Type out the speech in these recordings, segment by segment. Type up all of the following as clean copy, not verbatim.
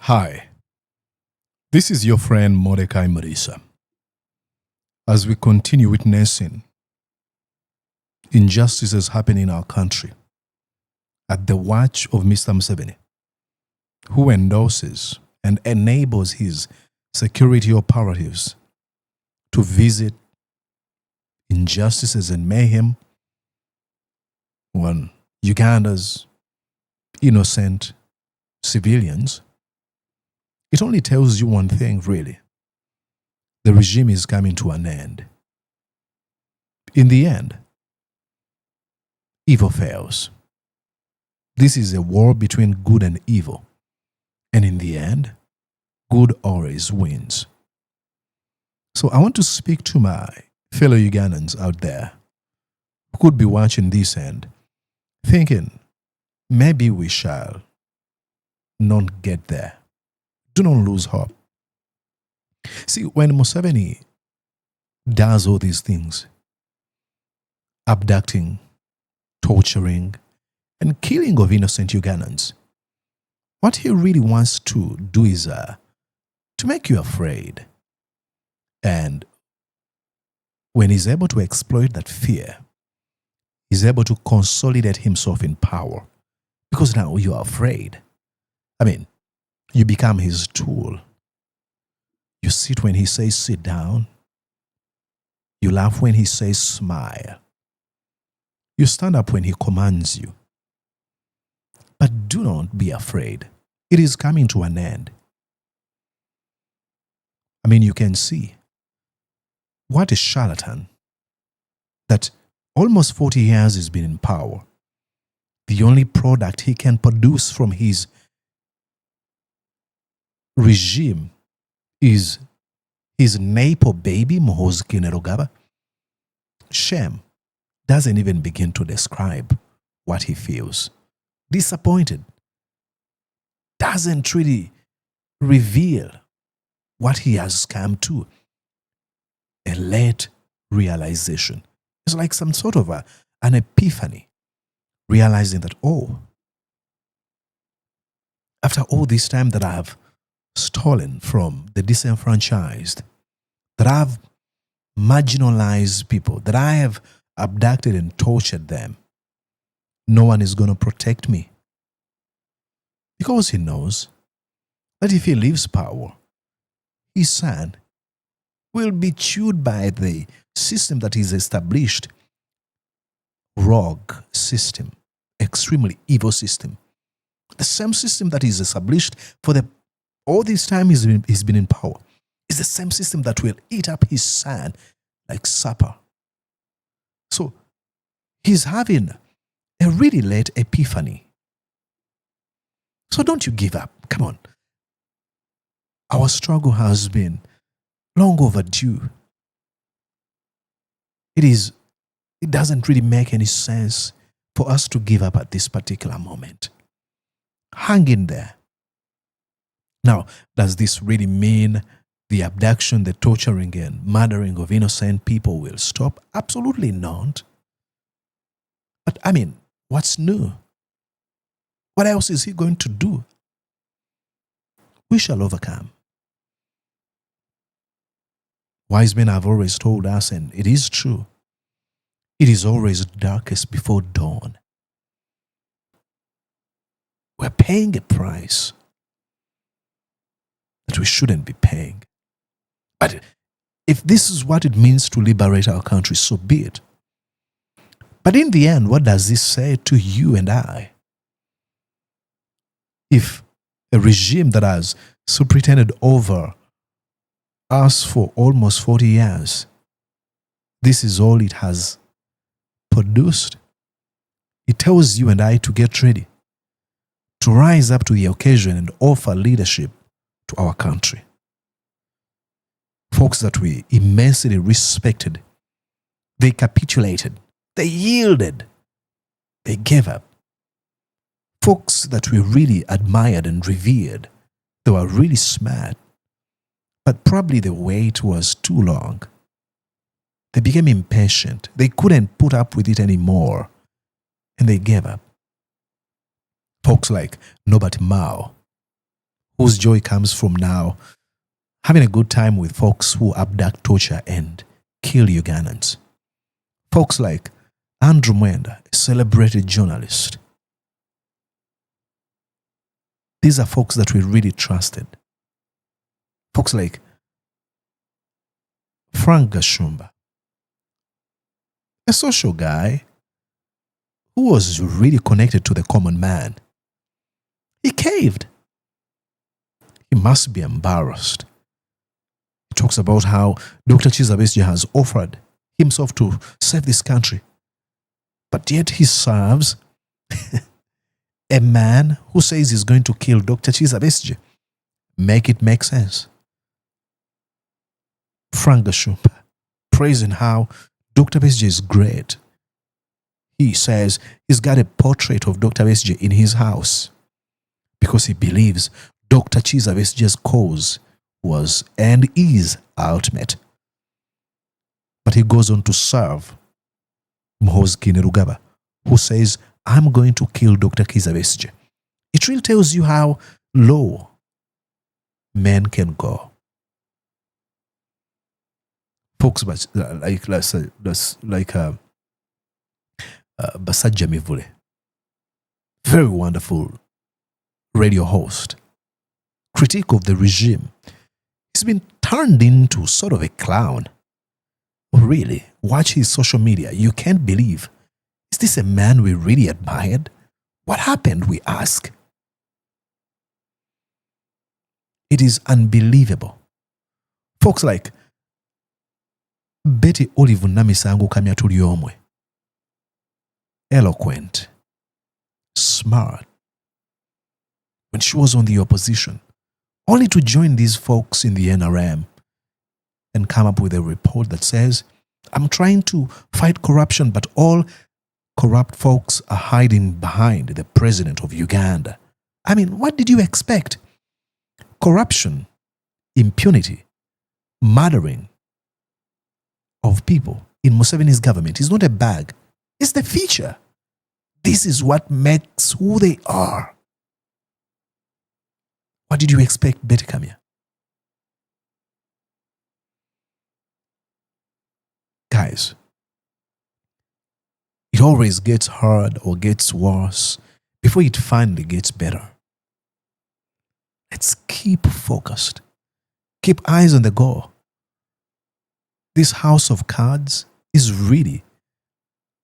Hi, this is your friend Mordecai Marisa. As we continue witnessing injustices happening in our country at the watch of Mr. Museveni, who endorses and enables his security operatives to visit injustices and mayhem on Uganda's innocent civilians, it only tells you one thing, really. The regime is coming to an end. In the end, evil fails. This is a war between good and evil. And in the end, good always wins. So I want to speak to my fellow Ugandans out there who could be watching this and thinking, maybe we shall not get there. Do not lose hope. See, when Museveni does all these things, abducting, torturing, and killing of innocent Ugandans, what he really wants to do is to make you afraid. And when he's able to exploit that fear, he's able to consolidate himself in power. Because now you are afraid. You become his tool. You sit when he says sit down. You laugh when he says smile. You stand up when he commands you. But do not be afraid. It is coming to an end. You can see what a charlatan that almost 40 years has been in power. The only product he can produce from his regime is his Napo baby, Muhoozi Kainerugaba. Shame doesn't even begin to describe what he feels. Disappointed doesn't really reveal what he has come to. A late realization. It's like some sort of an epiphany. Realizing that, after all this time that I have stolen from the disenfranchised, that I have marginalized people, that I have abducted and tortured them, no one is going to protect me. Because he knows that if he leaves power, his son will be chewed by the system that is established. Rogue system, extremely evil system. The same system that is established for all this time he's been in power is the same system that will eat up his son like supper. So he's having a really late epiphany. So don't you give up. Come on. Our struggle has been long overdue. It doesn't really make any sense for us to give up at this particular moment. Hang in there. Now, does this really mean the abduction, the torturing, and murdering of innocent people will stop? Absolutely not. But what's new? What else is he going to do? We shall overcome. Wise men have always told us, and it is true, it is always darkest before dawn. We're paying a price that we shouldn't be paying. But if this is what it means to liberate our country, so be it. But in the end, what does this say to you and I? If a regime that has superintended over us for almost 40 years, this is all it has produced, it tells you and I to get ready, to rise up to the occasion and offer leadership to our country. Folks that we immensely respected, they capitulated, they yielded, they gave up. Folks that we really admired and revered, they were really smart, but probably the wait was too long. They became impatient. They couldn't put up with it anymore, and they gave up. Folks like Norbert Mao, whose joy comes from now having a good time with folks who abduct, torture, and kill Ugandans. Folks like Andrew Mwenda, a celebrated journalist. These are folks that we really trusted. Folks like Frank Gashumba, a social guy who was really connected to the common man. He caved. He must be embarrassed. He talks about how Dr. Kizza Besigye has offered himself to save this country, but yet he serves a man who says he's going to kill Dr. Kizza Besigye. Make it make sense. Frank Gashumba praising how Dr. Besigye is great. He says he's got a portrait of Dr. Besigye in his house because he believes Dr. Kizza Besigye's cause was and is ultimate. But he goes on to serve Muhoozi Kainerugaba, who says, I'm going to kill Dr. Kizza Besigye. It really tells you how low men can go. Folks like Basajja Mivule, very wonderful radio host, critique of the regime. He's been turned into sort of a clown. Oh, really? Watch his social media. You can't believe. Is this a man we really admired? What happened, we ask? It is unbelievable. Folks like Betty Olive Namisango Kamyatuliomwe, eloquent, smart, when she was on the opposition, only to join these folks in the NRM and come up with a report that says, I'm trying to fight corruption, but all corrupt folks are hiding behind the president of Uganda. I mean, what did you expect? Corruption, impunity, murdering of people in Museveni's government is not a bag. It's the feature. This is what makes who they are. What did you expect, Betty Kamya? Guys, it always gets hard or gets worse before it finally gets better. Let's keep focused. Keep eyes on the goal. This house of cards is really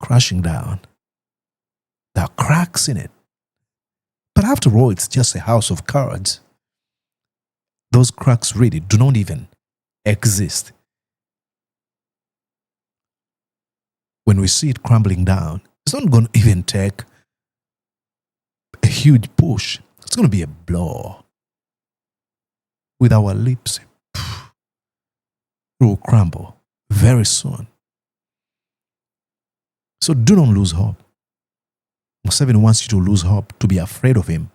crashing down. There are cracks in it. But after all, it's just a house of cards. Those cracks really do not even exist. When we see it crumbling down, it's not going to even take a huge push. It's going to be a blow. With our lips, it will crumble very soon. So do not lose hope. Museveni wants you to lose hope, to be afraid of him,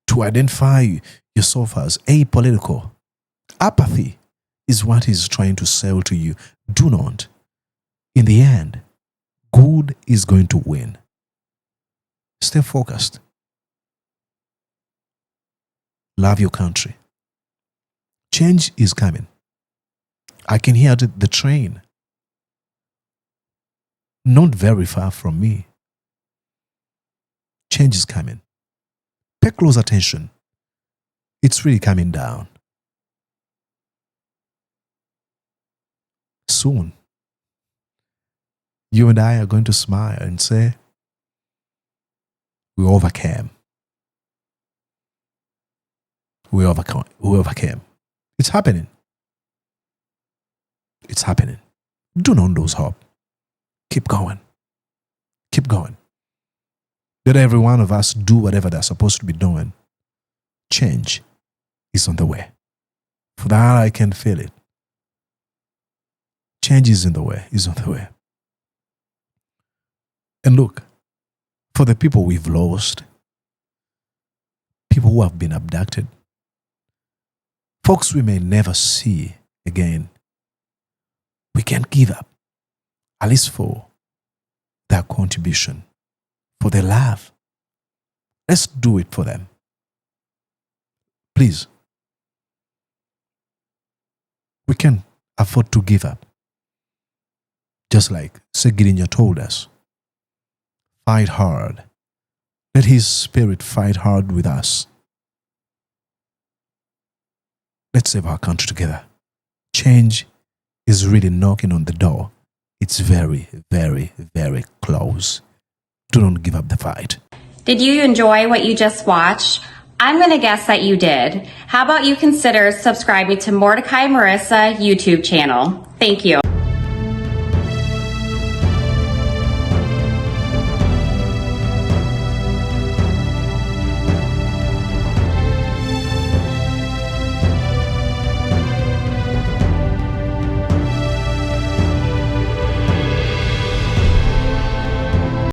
to identify yourself as apolitical. Apathy is what he's trying to sell to you. Do not. In the end, good is going to win. Stay focused. Love your country. Change is coming. I can hear the train. Not very far from me. Change is coming. Pay close attention. It's really coming down. Soon, you and I are going to smile and say, we overcame. We overcame. It's happening. It's happening. Do not lose hope. Keep going. Keep going. Let every one of us do whatever they're supposed to be doing. Change is on the way. For that, I can feel it. Change is in the way, is on the way. And look, for the people we've lost, people who have been abducted, folks we may never see again, we can't give up, at least for their contribution, for their love. Let's do it for them. Please. We can't afford to give up. Just like Segirinya told us, fight hard. Let his spirit fight hard with us. Let's save our country together. Change is really knocking on the door. It's very, very, very close. Do not give up the fight. Did you enjoy what you just watched? I'm going to guess that you did. How about you consider subscribing to Mordecai Marissa YouTube channel? Thank you.